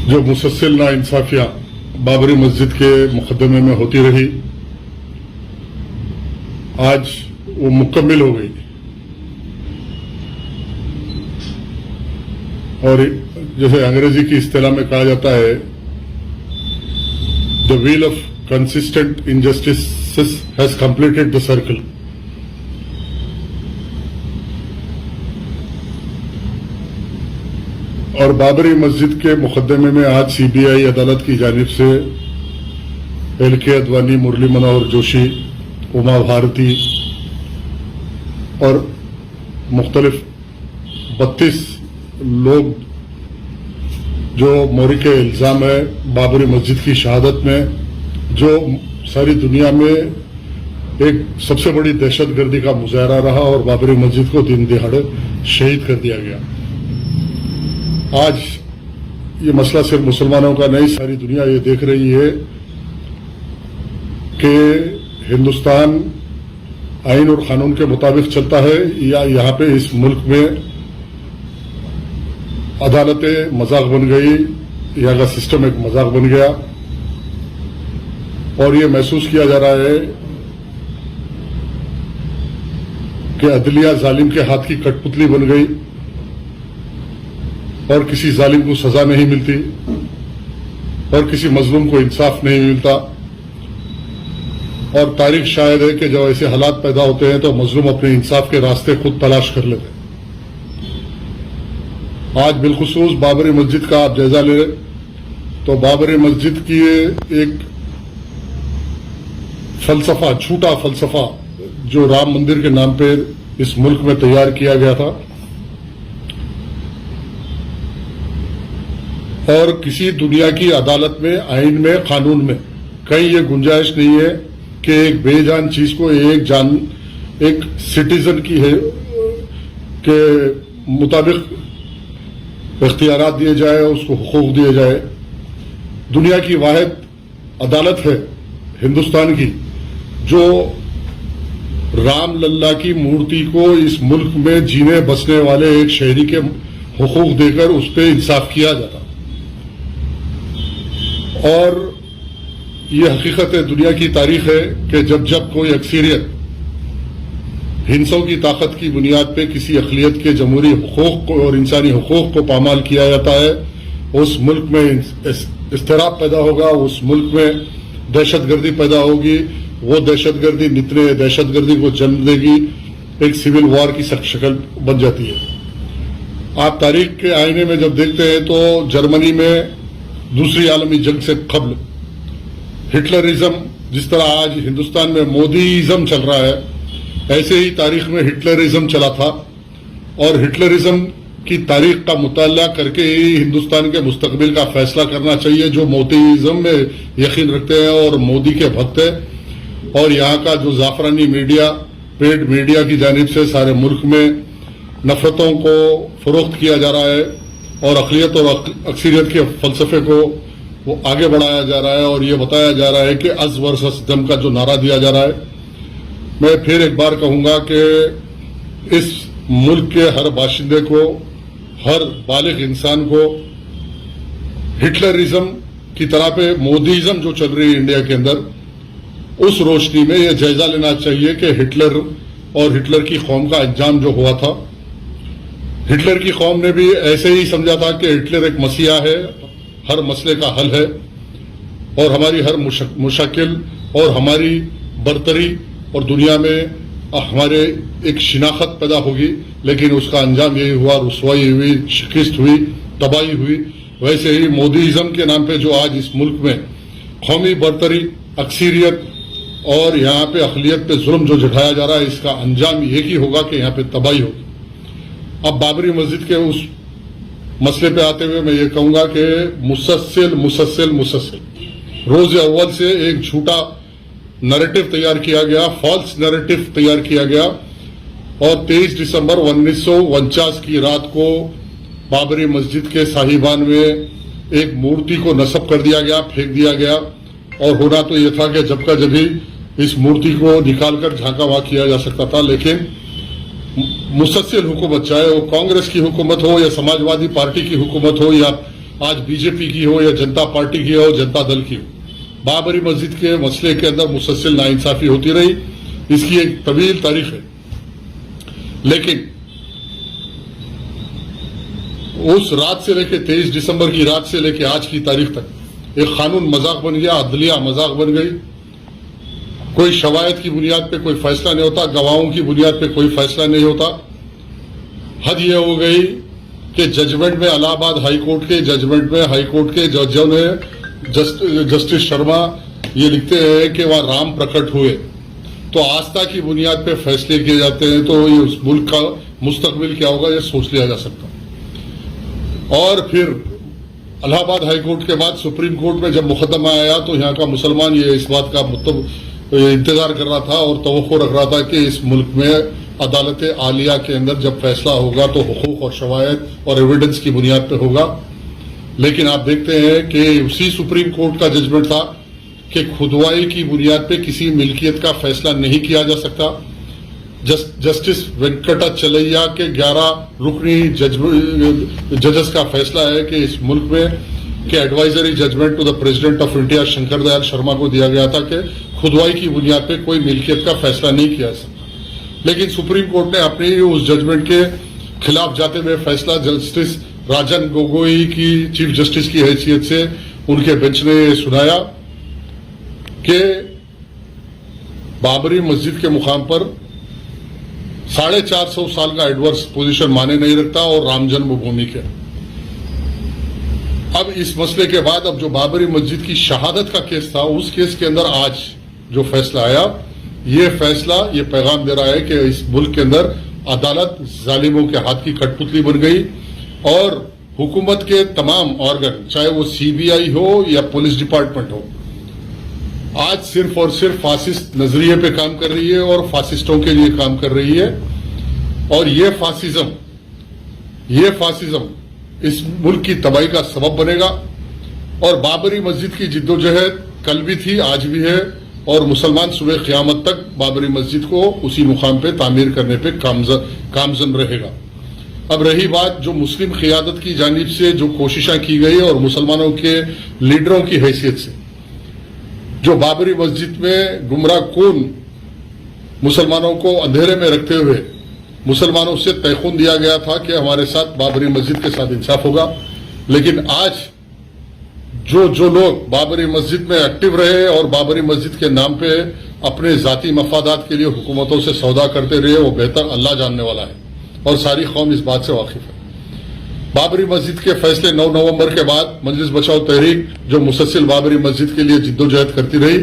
जो मुसलसल नाइंसाफियां बाबरी मस्जिद के मुकदमे में होती रही, आज वो मुकम्मिल हो गई। और जैसे अंग्रेजी की इस्तेलाह में कहा जाता है, the wheel of consistent injustice has completed the circle. और बाबरी मस्जिद के मुकदमे में आज सीबीआई अदालत की जानिब से एल.के. अडवाणी, मुरली मनोहर जोशी, उमा भारती और मुख्तलिफ 32 लोग जो मोहरिक इल्जाम है बाबरी मस्जिद की शहादत में, जो सारी दुनिया में एक सबसे बड़ी दहशतगर्दी का मुजाहरा रहा और बाबरी मस्जिद को दिन दिहाड़े शहीद कर दिया गया। आज ये मसला सिर्फ मुसलमानों का नहीं, सारी दुनिया ये देख रही है कि हिंदुस्तान आइन और कानून के मुताबिक चलता है या यहाँ पे इस मुल्क में अदालतें मजाक बन गई, यहाँ का सिस्टम एक मजाक बन गया। और ये महसूस किया जा रहा है कि अदलिया जालिम के हाथ की कठपुतली बन गई और किसी जालिम को सजा नहीं मिलती और किसी मजलूम को इंसाफ नहीं मिलता। और तारीख शायद है कि जब ऐसे हालात पैदा होते हैं तो मजलूम अपने इंसाफ के रास्ते खुद तलाश कर लेते हैं। आज बिलखुसूस बाबरी मस्जिद का आप जायजा ले तो बाबरी मस्जिद की एक फलसफा, झूठा फलसफा जो राम मंदिर के नाम पे इस मुल्क में तैयार किया गया था, और किसी दुनिया की अदालत में, आइन में, कानून में कहीं ये गुंजाइश नहीं है कि एक बेजान चीज को एक सिटीजन की है के मुताबिक इख्तियारात दिए जाए, उसको हुकूक दिए जाए। दुनिया की वाहिद अदालत है हिंदुस्तान की जो राम लल्ला की मूर्ति को इस मुल्क में जीने बसने वाले एक शहरी के हुकूक देकर उस पर इंसाफ किया जाता। और ये हकीकत है, दुनिया की तारीख है कि जब जब कोई अक्सरियत हिंसों की ताकत की बुनियाद पे किसी अक़लियत के जमहूरी हुकूक को और इंसानी हुकूक को पामाल किया जाता है, उस मुल्क में इस्तिराब पैदा होगा, उस मुल्क में दहशतगर्दी पैदा होगी। वो दहशतगर्दी नितने दहशतगर्दी को जन्म देगी, एक सिविल वॉर की शक्ल बन जाती है। आप तारीख के आईने में जब देखते हैं तो जर्मनी में दूसरी आलमी जंग से कबल हिटलरिज्म, जिस तरह आज हिंदुस्तान में मोदीइज्म चल रहा है, ऐसे ही तारीख में हिटलरिज्म चला था। और हिटलरिज्म की तारीख का मुताला करके ही हिंदुस्तान के मुस्तकबिल का फैसला करना चाहिए। जो मोदीइज्म में यकीन रखते हैं और मोदी के भक्त हैं, और यहाँ का जो जाफरानी मीडिया, पेड मीडिया की जानिब से सारे मुल्क में नफरतों को फरोख्त किया जा रहा है और अक़लियत और अक्सरियत के फलसफे को वो आगे बढ़ाया जा रहा है। और ये बताया जा रहा है कि अज़ वर्सस दम का जो नारा दिया जा रहा है, मैं फिर एक बार कहूंगा कि इस मुल्क के हर बाशिंदे को, हर बालिग इंसान को हिटलरिज्म की तरह पे मोदीइज्म जो चल रही है इंडिया के अंदर, उस रोशनी में यह जायजा लेना चाहिए कि हिटलर और हिटलर की कौम का अंजाम जो हुआ था, हिटलर की कौम ने भी ऐसे ही समझा था कि हिटलर एक मसीहा है, हर मसले का हल है और हमारी हर मुश्किल और हमारी बरतरी और दुनिया में हमारे एक शिनाख्त पैदा होगी। लेकिन उसका अंजाम यही हुआ, रुसवाई हुई, शिकस्त हुई, तबाही हुई। वैसे ही मोदीइज्म के नाम पे जो आज इस मुल्क में कौमी बरतरी, अक्सरियत और यहाँ पे अक़लियत पे जुल्म जो जठाया जा रहा है, इसका अंजाम यही होगा कि यहाँ पे तबाही होगी। अब बाबरी मस्जिद के उस मसले पे आते हुए मैं ये कहूंगा कि मुसलसल रोज अव्वल से एक झूठा नैरेटिव तैयार किया गया, फॉल्स नैरेटिव तैयार किया गया। और 23 दिसंबर 1949 की रात को बाबरी मस्जिद के साहिबान में एक मूर्ति को नस्ब कर दिया गया, फेंक दिया गया। और होना तो यह था कि जब का जभी इस मूर्ति को निकालकर झांका वहां किया जा सकता था, लेकिन मुसलसल हुकूमत, चाहे वो कांग्रेस की हुकूमत हो या समाजवादी पार्टी की हुकूमत हो या आज बीजेपी की हो या जनता पार्टी की हो, जनता दल की हो, बाबरी मस्जिद के मसले के अंदर मुसलसल नाइंसाफी होती रही। इसकी एक तवील तारीख है। लेकिन उस रात से लेकर 23 दिसंबर की रात से लेकर आज की तारीख तक एक कानून मजाक बन गया, अदलिया मजाक बन गई। कोई शवायद की बुनियाद पे कोई फैसला नहीं होता, गवाहों की बुनियाद पे कोई फैसला नहीं होता। हद यह हो गई कि जजमेंट में, इलाहाबाद हाईकोर्ट के जजमेंट में हाईकोर्ट के जजों ने, जस्टिस शर्मा ये लिखते हैं कि वहां राम प्रकट हुए। तो आस्था की बुनियाद पे फैसले किए जाते हैं तो ये उस मुल्क का मुस्तकबिल क्या होगा ये सोच लिया जा सकता। और फिर इलाहाबाद हाईकोर्ट के बाद सुप्रीम कोर्ट में जब मुकदमा आया तो यहाँ का मुसलमान ये इस बात का इंतजार कर रहा था और तवक्को रख रहा था कि इस मुल्क में अदालत आलिया के अंदर जब फैसला होगा तो हुकूक और शवायद और एविडेंस की बुनियाद पे होगा। लेकिन आप देखते हैं कि उसी सुप्रीम कोर्ट का जजमेंट था कि खुदवाई की बुनियाद पे किसी मिल्कियत का फैसला नहीं किया जा सकता। जस्टिस वेंकटाचलैया के 11 रुकनी जजेस का फैसला है कि इस मुल्क में कि advisory judgment to the president of India Shankar Dayal Sharma को दिया गया था कि खुदवाई की बुनियाद पे कोई मिल्कियत का फैसला नहीं किया जा सकता। लेकिन सुप्रीम कोर्ट ने अपने उस जजमेंट के खिलाफ जाते हुए फैसला जस्टिस राजन गोगोई की चीफ जस्टिस की हैसियत से उनके बेंच ने सुनाया कि बाबरी मस्जिद के मुकाम पर 450 साल का एडवर्स पोजीशन माने नहीं रखता और राम जन्मभूमि के। अब इस मसले के बाद अब जो बाबरी मस्जिद की शहादत का केस था उस केस के अंदर आज जो फैसला आया, ये फैसला ये पैगाम दे रहा है कि इस मुल्क के अंदर अदालत जालिमों के हाथ की कठपुतली बन गई और हुकूमत के तमाम ऑर्गन, चाहे वो सीबीआई हो या पुलिस डिपार्टमेंट हो, आज सिर्फ और सिर्फ फासिस्ट नजरिए पे काम कर रही है और फासिस्टों के लिए काम कर रही है। और ये फासिज्म इस मुल्क की तबाही का सबब बनेगा। और बाबरी मस्जिद की जिद्दोजहद कल भी थी, आज भी है और मुसलमान सुबह क़यामत तक बाबरी मस्जिद को उसी मुकाम पे तामीर करने पे कामजन रहेगा। अब रही बात जो मुस्लिम क़ियादत की जानिब से जो कोशिशें की गई और मुसलमानों के लीडरों की हैसियत से जो बाबरी मस्जिद में गुमराह कौन मुसलमानों को अंधेरे में रखते हुए मुसलमानों से तयखुन दिया गया था कि हमारे साथ बाबरी मस्जिद के साथ इंसाफ होगा। लेकिन आज जो लोग बाबरी मस्जिद में एक्टिव रहे और बाबरी मस्जिद के नाम पे अपने जाती मफादात के लिए हुकूमतों से सौदा करते रहे, वो बेहतर अल्लाह जानने वाला है और सारी कौम इस बात से वाकिफ है। बाबरी मस्जिद के फैसले 9 नवंबर के बाद मजलिस बचाओ तहरीक जो मुसलसल बाबरी मस्जिद के लिए जिद्दोजहद करती रही,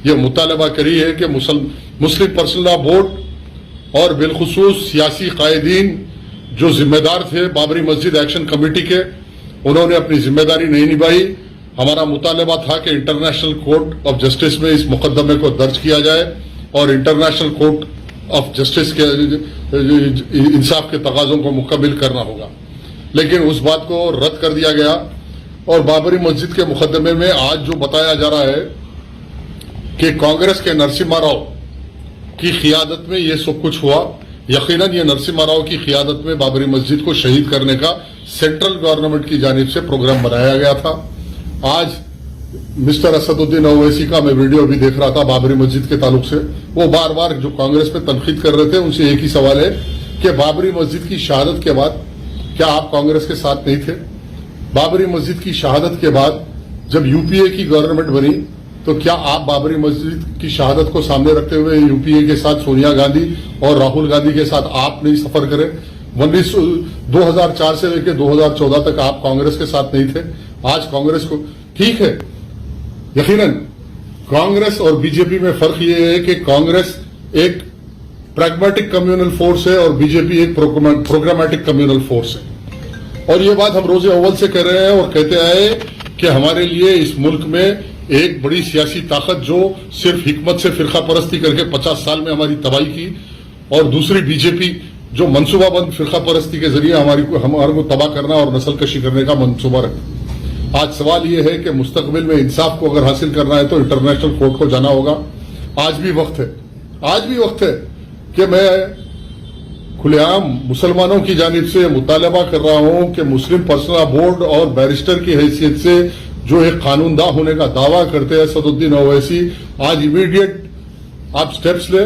ये मुतालबा करी है कि मुस्लिम पर्सनल लॉ बोर्ड और बिलखुसूस सियासी कायदीन जो जिम्मेदार थे बाबरी मस्जिद एक्शन कमेटी के, उन्होंने अपनी जिम्मेदारी नहीं निभाई। हमारा मुतालबा था कि इंटरनेशनल कोर्ट ऑफ जस्टिस में इस मुकदमे को दर्ज किया जाए और इंटरनेशनल कोर्ट ऑफ जस्टिस के इंसाफ के तकाजों को मुकम्मिल करना होगा। लेकिन उस बात को रद्द कर दिया गया और बाबरी मस्जिद के मुकदमे में आज जो बताया जा रहा है कि कांग्रेस के नरसिम्हा राव की क़ियादत में ये सब कुछ हुआ। यकीनन ये नरसिम्हा राव की क़ियादत में बाबरी मस्जिद को शहीद करने का सेंट्रल गवर्नमेंट की जानिब से प्रोग्राम बनाया गया था। आज मिस्टर असदुद्दीन ओवैसी का मैं वीडियो भी देख रहा था बाबरी मस्जिद के ताल्लुक से, वो बार बार जो कांग्रेस पे तनकीद कर रहे थे उनसे एक ही सवाल है कि बाबरी मस्जिद की शहादत के बाद क्या आप कांग्रेस के साथ नहीं थे? बाबरी मस्जिद की शहादत के बाद जब यूपीए की गवर्नमेंट बनी तो क्या आप बाबरी मस्जिद की शहादत को सामने रखते हुए यूपीए के साथ सोनिया गांधी और राहुल गांधी के साथ आप नहीं सफर करें? 2004 से लेकर 2014 तक आप कांग्रेस के साथ नहीं थे। आज कांग्रेस को ठीक है, यकीनन कांग्रेस और बीजेपी में फर्क ये है कि कांग्रेस एक प्रैग्मेटिक कम्युनल फोर्स है और बीजेपी एक प्रोग्रामेटिक कम्युनल फोर्स है। और ये बात हम रोजे अव्वल से कह रहे हैं और कहते आए कि हमारे लिए इस मुल्क में एक बड़ी सियासी ताकत जो सिर्फ हिकमत से फिरका परस्ती करके 50 साल में हमारी तबाही की, और दूसरी बीजेपी जो मनसूबाबंद फिरका परस्ती के जरिए हमारे को तबाह करना और नस्लकशी करने का मनसूबा रखता। आज सवाल यह है कि मुस्तकबिल में इंसाफ को अगर हासिल करना है तो इंटरनेशनल कोर्ट को जाना होगा। आज भी वक्त है कि मैं खुलेआम मुसलमानों की जानिब से मुतालबा कर रहा हूं कि मुस्लिम पर्सनल लॉ बोर्ड और बैरिस्टर की हैसियत से जो एक कानूनदा होने का दावा करते हैं सदुद्दीन ओवैसी, आज इमीडिएट आप स्टेप्स ले,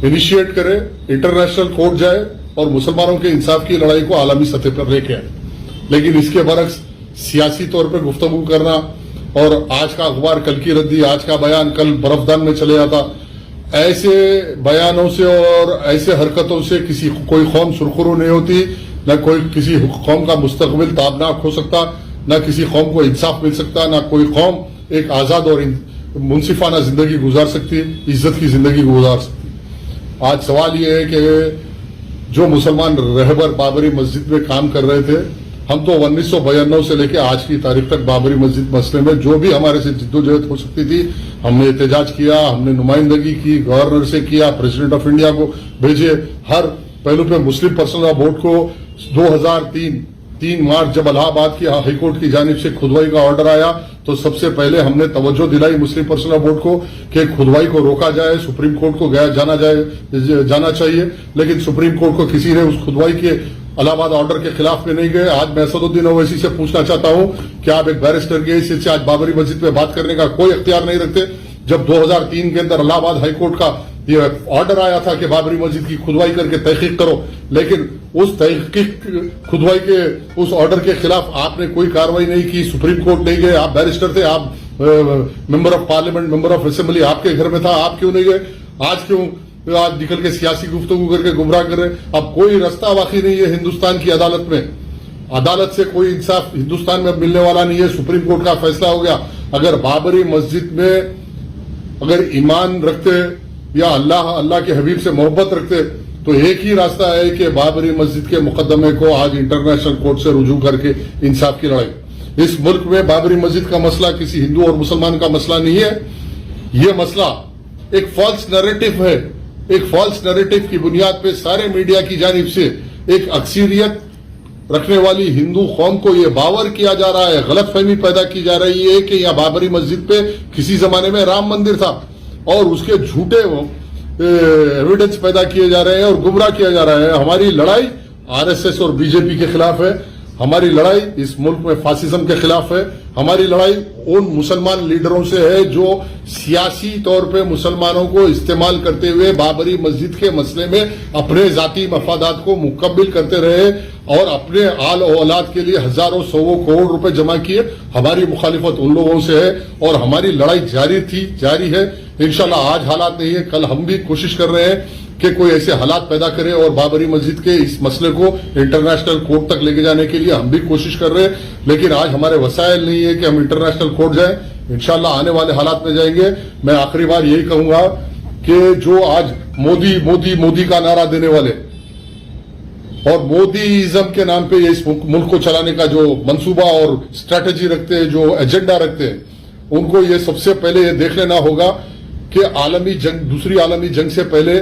इनिशिएट करें, इंटरनेशनल कोर्ट जाए और मुसलमानों के इंसाफ की लड़ाई को आलमी सतह पर लेके आए। लेकिन इसके बरक्स सियासी तौर पर गुफ्तगू करना और आज का अखबार कल की रद्दी, आज का बयान कल बर्फदान में चले जाता, ऐसे बयानों से और ऐसे हरकतों से कोई कौम सुरखरू नहीं होती, न कोई किसी कौम का मुस्तकबिल ताबनाक हो सकता, न किसी कौम को इंसाफ मिल सकता, न कोई कौम एक आजाद और मुनसिफाना जिंदगी गुजार सकती, इज्जत की जिंदगी गुजार सकती। आज सवाल यह है कि जो मुसलमान रहबर बाबरी मस्जिद में काम कर रहे थे, हम तो 1992 से लेकर आज की तारीख तक बाबरी मस्जिद मसले में जो भी हमारे से जिद्दोजहद हो सकती थी, हमने एहतजाज किया, हमने नुमाइंदगी की, गवर्नर से किया, प्रेसिडेंट ऑफ इंडिया को भेजे, हर पहलू पे मुस्लिम पर्सनल लॉ बोर्ड को 2003 मार्च जब इलाहाबाद की हाईकोर्ट की जानिब से खुदवाई का ऑर्डर आया तो सबसे पहले हमने तवज्जो दिलाई मुस्लिम पर्सनल लॉ बोर्ड को कि खुदवाई को रोका जाए, सुप्रीम कोर्ट को जाना चाहिए। लेकिन सुप्रीम कोर्ट को किसी ने उस खुदवाई के इलाहाबाद ऑर्डर के खिलाफ में नहीं गए। आज मैं असदुद्दीन ओवैसी से पूछना चाहता हूं कि आप एक बैरिस्टर के हिस्से से आज बाबरी मस्जिद पे बात करने का कोई इख्तियार नहीं रखते, जब 2003 के अंदर इलाहाबाद हाईकोर्ट का ये ऑर्डर आया था कि बाबरी मस्जिद की खुदवाई करके तहकीक करो, लेकिन उस तहकीक खुदवाई के उस ऑर्डर के खिलाफ आपने कोई कार्रवाई नहीं की, सुप्रीम कोर्ट नहीं गए। आप बैरिस्टर थे, आप member of parliament, member of assembly आपके घर में था, आप क्यों नहीं गए? आज क्यों आज निकल के सियासी गुफ्तगू करके गुमराह कर रहे? अब कोई रास्ता बाकी नहीं है हिंदुस्तान की अदालत में, अदालत से कोई इंसाफ हिंदुस्तान में मिलने वाला नहीं है। सुप्रीम कोर्ट का फैसला हो गया, अगर बाबरी मस्जिद में अगर ईमान रखते या अल्लाह के हबीब से मोहब्बत रखते तो एक ही रास्ता है कि बाबरी मस्जिद के मुकदमे को आज इंटरनेशनल कोर्ट से रुजू करके इंसाफ की लड़ाई। इस मुल्क में बाबरी मस्जिद का मसला किसी हिंदू और मुसलमान का मसला नहीं है, यह मसला एक फॉल्स नैरेटिव है। एक फॉल्स नैरेटिव की बुनियाद पे सारे मीडिया की जानिब से एक अक्सरियत रखने वाली हिंदू कौम को यह बावर किया जा रहा है, गलतफहमी पैदा की जा रही है कि यह बाबरी मस्जिद पे किसी जमाने में राम मंदिर था और उसके झूठे एविडेंस पैदा किए जा रहे हैं और गुमराह किया जा रहा है। हमारी लड़ाई आरएसएस और बीजेपी के खिलाफ है, हमारी लड़ाई इस मुल्क में फासिज्म के खिलाफ है, हमारी लड़ाई उन मुसलमान लीडरों से है जो सियासी तौर पे मुसलमानों को इस्तेमाल करते हुए बाबरी मस्जिद के मसले में अपने जाती मफादात को मुकम्मिल करते रहे और अपने आल औलाद के लिए हजारों सौ करोड़ रुपए जमा किए। हमारी मुखालिफत उन लोगों से है और हमारी लड़ाई जारी है। इंशाल्लाह आज हालात नहीं है, कल हम भी कोशिश कर रहे हैं कि कोई ऐसे हालात पैदा करे और बाबरी मस्जिद के इस मसले को इंटरनेशनल कोर्ट तक लेके जाने के लिए हम भी कोशिश कर रहे हैं। लेकिन आज हमारे वसाइल नहीं है कि हम इंटरनेशनल कोर्ट जाएं, इंशाल्लाह आने वाले हालात में जाएंगे। मैं आखिरी बार यही कहूंगा कि जो आज मोदी मोदी मोदी का नारा देने वाले और मोदीइज्म के नाम पे इस मुल्क को चलाने का जो मंसूबा और स्ट्रैटेजी रखते हैं, जो एजेंडा रखते हैं, उनको ये सबसे पहले ये देख लेना होगा कि दूसरी आलमी जंग से पहले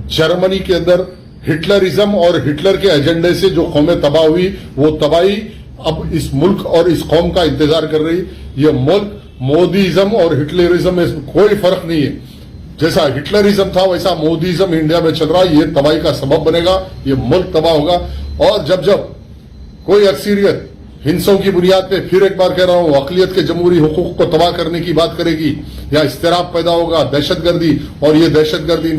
जर्मनी के अंदर हिटलरिज्म और हिटलर के एजेंडे से जो कौमें तबाह हुई, वो तबाही अब इस मुल्क और इस कौम का इंतजार कर रही। ये मुल्क मोदीइज्म और हिटलरिज्म में कोई फर्क नहीं है, जैसा हिटलरिज्म था वैसा मोदीइज्म इंडिया में चल रहा है। ये तबाही का सबब बनेगा, ये मुल्क तबाह होगा। और जब कोई अक्सरियत हिंसों की बुनियाद पे, फिर एक बार कह रहा हूं, अकलियत के जमहूरी हुकूक को तबाह करने की बात करेगी या इस्तिराब पैदा होगा, दहशतगर्दी, और ये दहशतगर्दी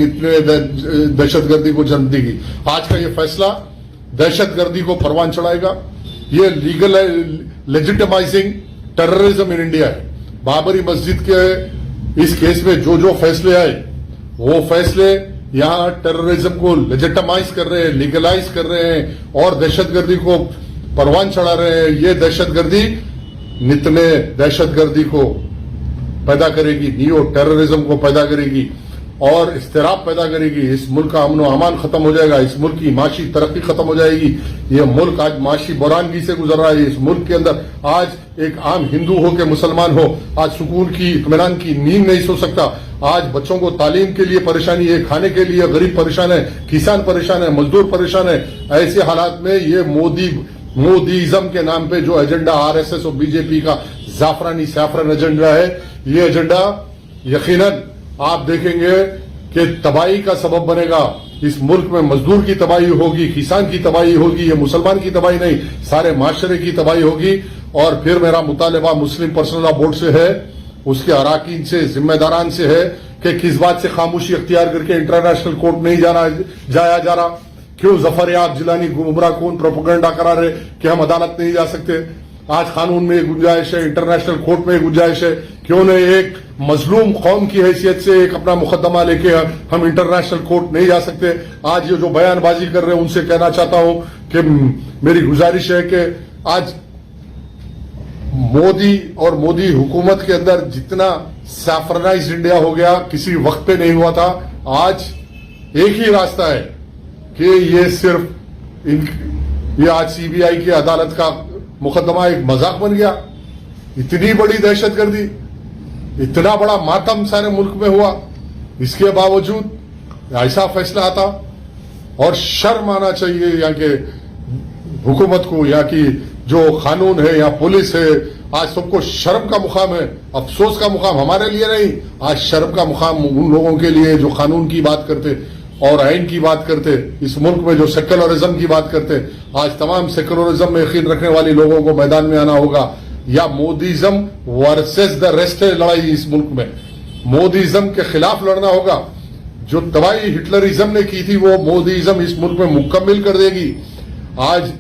दहशतगर्दी को जन्म देगी। आज का ये फैसला दहशतगर्दी को परवान चढ़ाएगा। ये legal legitimising terrorism in India है। बाबरी मस्जिद के इस केस में जो फैसले आए, वो फैसले यहां टेररिज्म को लेजिटिमाइज कर रहे हैं, लीगलाइज कर रहे हैं और दहशतगर्दी को परवान चढ़ा रहे हैं। ये दहशतगर्दी नितने दहशतगर्दी को पैदा करेगी, नियो टेररिज्म को पैदा करेगी और इस्तिराब पैदा करेगी। इस मुल्क का अमन व अमान खत्म हो जाएगा, इस मुल्क की माशी तरक्की खत्म हो जाएगी। ये मुल्क आज माशी बुरानगी से गुजर रहा है। इस मुल्क के अंदर आज एक आम हिंदू हो के मुसलमान हो, आज सुकून की, इत्मीनान की नींद नहीं सो सकता। आज बच्चों को तालीम के लिए परेशानी है, खाने के लिए गरीब परेशान है, किसान परेशान है, मजदूर परेशान है। ऐसे हालात में ये मोदीइज्म के नाम पे जो एजेंडा आरएसएस और बीजेपी का जाफरानी सैफरन एजेंडा है, ये एजेंडा यकीनन आप देखेंगे कि तबाही का सबब बनेगा। इस मुल्क में मजदूर की तबाही होगी, किसान की तबाही होगी, ये मुसलमान की तबाही नहीं, सारे माशरे की तबाही होगी। और फिर मेरा मुतालबा मुस्लिम पर्सनल लॉ बोर्ड से है, उसके अराकीन से, जिम्मेदारान से है कि किस बात से खामोशी अख्तियार करके इंटरनेशनल कोर्ट नहीं जाया जा रहा। क्यों जफर याब जिलानी गुमराह कौन प्रोपेगेंडा करा रहे कि हम अदालत नहीं जा सकते। आज कानून में गुंजाइश है, इंटरनेशनल कोर्ट में गुंजाइश है। क्यों नहीं एक मजलूम कौम की हैसियत से एक अपना मुकदमा लेके हम इंटरनेशनल कोर्ट नहीं जा सकते। आज ये जो बयानबाजी कर रहे हैं उनसे कहना चाहता हूं कि मेरी गुजारिश है कि आज मोदी और मोदी हुकूमत के अंदर जितना सैफरनाइज इंडिया हो गया किसी वक्त पे नहीं हुआ था। आज एक ही रास्ता है कि ये सिर्फ ये आज सीबीआई की अदालत का मुकदमा एक मजाक बन गया। इतनी बड़ी दहशतगर्दी, इतना बड़ा मातम सारे मुल्क में हुआ, इसके बावजूद ऐसा फैसला आता। और शर्म आना चाहिए यहाँ के हुकूमत को, यहाँ की जो कानून है या पुलिस है। आज सबको शर्म का मुकाम है, अफसोस का मुकाम हमारे लिए नहीं, आज शर्म का मुकाम उन लोगों के लिए जो कानून की बात करते और आइन की बात करते, इस मुल्क में जो सेक्युलरिज्म की बात करते। आज तमाम सेक्युलरिज्म में यकीन रखने वाले लोगों को मैदान में आना होगा, या मोदीज्म वर्सेस द रेस्ट है लड़ाई इस मुल्क में। मोदीज्म के खिलाफ लड़ना होगा। जो तबाही हिटलरिज्म ने की थी वो मोदीज्म इस मुल्क में मुकम्मल कर देगी। आज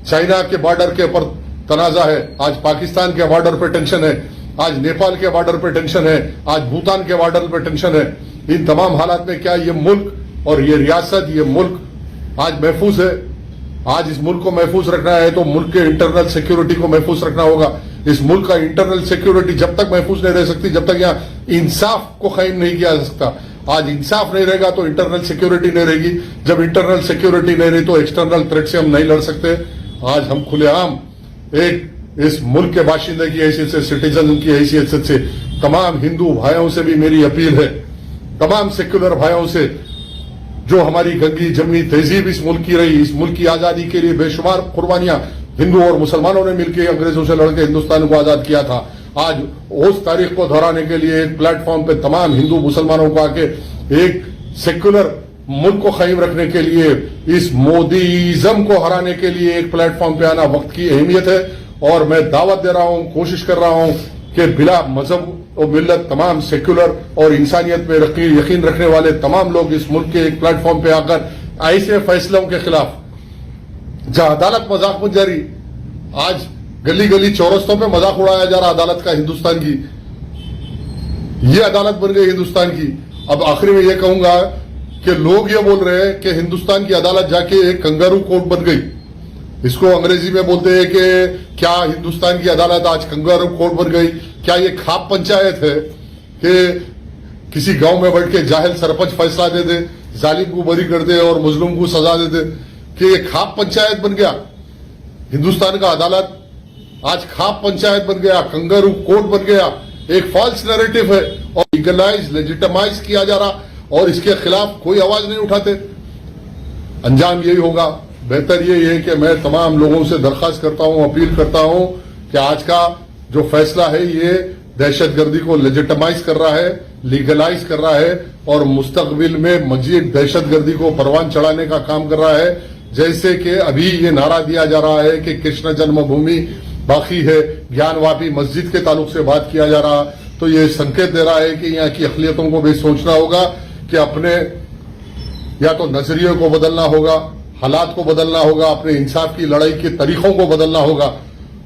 चाइना के बॉर्डर के ऊपर तनाजा है, आज पाकिस्तान के बॉर्डर पर टेंशन है, आज नेपाल के बॉर्डर पर टेंशन है, आज भूटान के बॉर्डर पर टेंशन है। इन तमाम हालात में क्या ये मुल्क और ये रियासत, ये मुल्क आज महफूज है। आज इस मुल्क को महफूज रखना है तो मुल्क के इंटरनल सिक्योरिटी को महफूज रखना होगा। इस मुल्क का इंटरनल सिक्योरिटी जब तक महफूज नहीं रह सकती, जब तक यहाँ इंसाफ को कायम नहीं किया जा सकता। आज इंसाफ नहीं रहेगा तो इंटरनल सिक्योरिटी नहीं रहेगी, जब इंटरनल सिक्योरिटी नहीं रही तो एक्सटर्नल थ्रेट से हम नहीं लड़ सकते। आज हम खुलेआम एक इस मुल्क के बाशिंदे की हैसियत से, सिटीजन की हैसियत से तमाम हिंदू भाइयों से भी मेरी अपील है, तमाम सेक्युलर भाइयों से, जो हमारी गंगी जमनी तहजीब इस मुल्क की रही, इस मुल्क की आजादी के लिए बेशुमार कुर्बानियां हिंदू और मुसलमानों ने मिलकर अंग्रेजों से लड़कर हिंदुस्तान को आजाद किया था। आज उस तारीख को दोहराने के लिए एक प्लेटफॉर्म पे तमाम हिंदू मुसलमानों को आके एक सेक्युलर मुल्क को कायम रखने के लिए, इस मोदीइज्म को हराने के लिए एक प्लेटफॉर्म पे आना वक्त की अहमियत है। और मैं दावत दे रहा हूं, कोशिश कर रहा हूं कि बिला मजहब और मिल्लत तमाम सेक्युलर और इंसानियत में यकीन रखने वाले तमाम लोग इस मुल्क के एक प्लेटफॉर्म पे आकर ऐसे फैसलों के खिलाफ, जहां अदालत मजाक बन जा रही, आज गली गली चौरस्तों पे मजाक उड़ाया जा रहा अदालत का, हिंदुस्तान की ये अदालत बन गई हिंदुस्तान की। अब आखिरी में ये कहूंगा कि लोग ये बोल रहे हैं कि हिंदुस्तान की अदालत जाके एक कंगारू कोर्ट बन गई। इसको अंग्रेजी में बोलते हैं कि क्या हिंदुस्तान की अदालत आज कंगारू कोर्ट बन गई। क्या ये खाप पंचायत है कि किसी गांव में बैठ के जाहिल सरपंच फैसला दे दे, जालिम को बरी कर दे और मजलूम को सजा दे दे, कि ये खाप पंचायत बन गया हिंदुस्तान का अदालत। आज खाप पंचायत बन गया, कंगारू कोर्ट बन गया। एक फॉल्स नैरेटिव है और लीगलाइज, लेजिटिमाइज किया जा रहा और इसके खिलाफ कोई आवाज नहीं उठाते। अंजाम यही होगा। बेहतर यही है कि मैं तमाम लोगों से दरख्वास्त करता हूं, अपील करता हूं कि आज का जो फैसला है ये दहशतगर्दी को लेजिटिमाइज कर रहा है, लीगलाइज कर रहा है और मुस्तकबिल में मजीद दहशतगर्दी को परवान चढ़ाने का काम कर रहा है। जैसे कि अभी ये नारा दिया जा रहा है कि कृष्ण जन्मभूमि बाकी है, ज्ञानवापी मस्जिद के ताल्लुक से बात किया जा रहा, तो ये संकेत दे रहा है कि यहाँ की अक़लियतों को भी सोचना होगा कि अपने या तो नजरिए को बदलना होगा, हालात को बदलना होगा, अपने इंसाफ की लड़ाई के तरीकों को बदलना होगा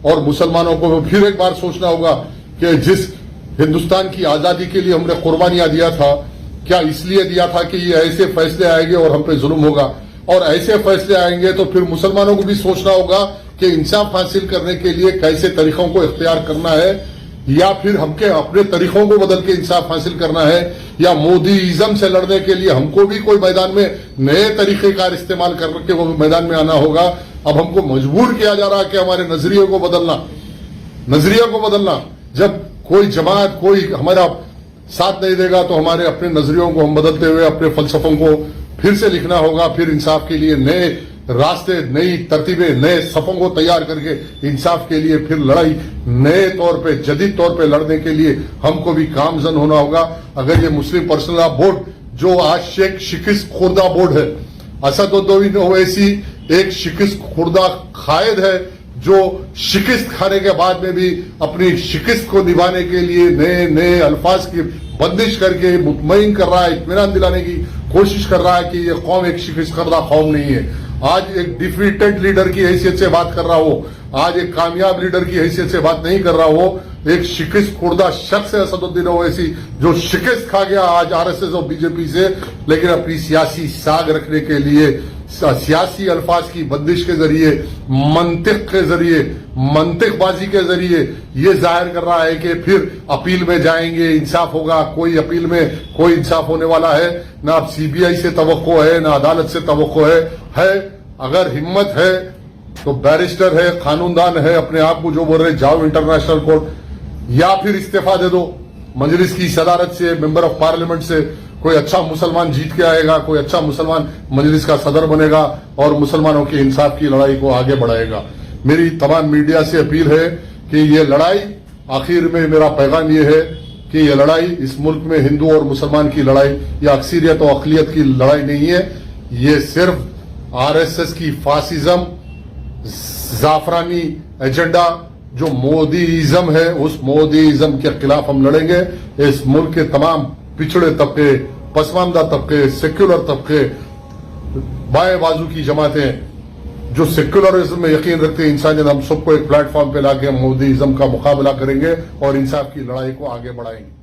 और मुसलमानों को फिर एक बार सोचना होगा कि जिस हिंदुस्तान की आजादी के लिए हमने कुर्बानियां दिया था, क्या इसलिए दिया था कि ये ऐसे फैसले आएंगे और हम पे जुल्म होगा, और ऐसे फैसले आएंगे तो फिर मुसलमानों को भी सोचना होगा कि इंसाफ हासिल करने के लिए कैसे तरीकों को इख्तियार करना है, या फिर हमके अपने तरीकों को बदल के इंसाफ हासिल करना है, या मोदीइज्म से लड़ने के लिए हमको भी कोई मैदान में नए तरीकेकार इस्तेमाल करके वो मैदान में आना होगा। अब हमको मजबूर किया जा रहा है कि हमारे नजरिए को बदलना। जब कोई जमात, कोई हमारा साथ नहीं देगा तो हमारे अपने नजरियों को हम बदलते हुए अपने फलसफों को फिर से लिखना होगा। फिर इंसाफ के लिए नए रास्ते, नई तरतीबें, नए सफों को तैयार करके इंसाफ के लिए फिर लड़ाई नए तौर पे, जदीद तौर पे लड़ने के लिए हमको भी कामजन होना होगा। अगर ये मुस्लिम पर्सनल लॉ बोर्ड जो आज शेख शिकिस खुर्दा बोर्ड है, असदुद्दीन ओवैसी एक शिकस्त खुर्दा कायद है जो शिकस्त खाने के बाद में भी अपनी शिकस्त को निभाने के लिए नए नए अल्फाज की बंदिश करके मुतमईन कर रहा है, इत्मीनान दिलाने की कोशिश कर रहा है कि ये कौम एक शिकस्त करदा कौम नहीं है। आज एक डिफीटेड लीडर की हैसियत से बात कर रहा हो, आज एक कामयाब लीडर की हैसियत से बात नहीं कर रहा हो, एक शिकस्त खुर्दा शख्स है असदुद्दीन ओवैसी जो शिकस्त खा गया आज आरएसएस और बीजेपी से, लेकिन अपनी सियासी साग रखने के लिए सियासी अल्फाज की बंदिश के जरिए, मंतिक के जरिए, मंतिकबाजी के जरिए ये जाहिर कर रहा है कि फिर अपील में जाएंगे, इंसाफ होगा। कोई अपील में कोई इंसाफ होने वाला है ना। अब सीबीआई से तवक्को है ना अदालत से तवक्को है। अगर हिम्मत है तो बैरिस्टर है, कानूनदान है, अपने आप को जो बोल रहे जाओ इंटरनेशनल कोर्ट, या फिर इस्तीफा दे दो मजलिस की सदारत से, मेंबर ऑफ पार्लियामेंट से। कोई अच्छा मुसलमान जीत के आएगा, कोई अच्छा मुसलमान मजलिस का सदर बनेगा और मुसलमानों के इंसाफ की लड़ाई को आगे बढ़ाएगा। मेरी तमाम मीडिया से अपील है कि ये लड़ाई, आखिर में मेरा पैगाम ये है कि ये लड़ाई इस मुल्क में हिंदू और मुसलमान की लड़ाई या अक्सरियत और अकलियत की लड़ाई नहीं है। ये सिर्फ आरएसएस की फासिज्म, जाफरानी एजेंडा जो मोदीइज्म है, उस मोदीइज्म के खिलाफ हम लड़ेंगे। इस मुल्क के तमाम पिछड़े तबके, पसमानदा तबके, सेक्युलर तबके, बाएं बाजू की जमातें जो सेक्युलरिज्म में यकीन रखते हैं, इंसानियत, हम सबको एक प्लेटफॉर्म पे लाके मोदीइज्म का मुकाबला करेंगे और इंसाफ की लड़ाई को आगे बढ़ाएंगे।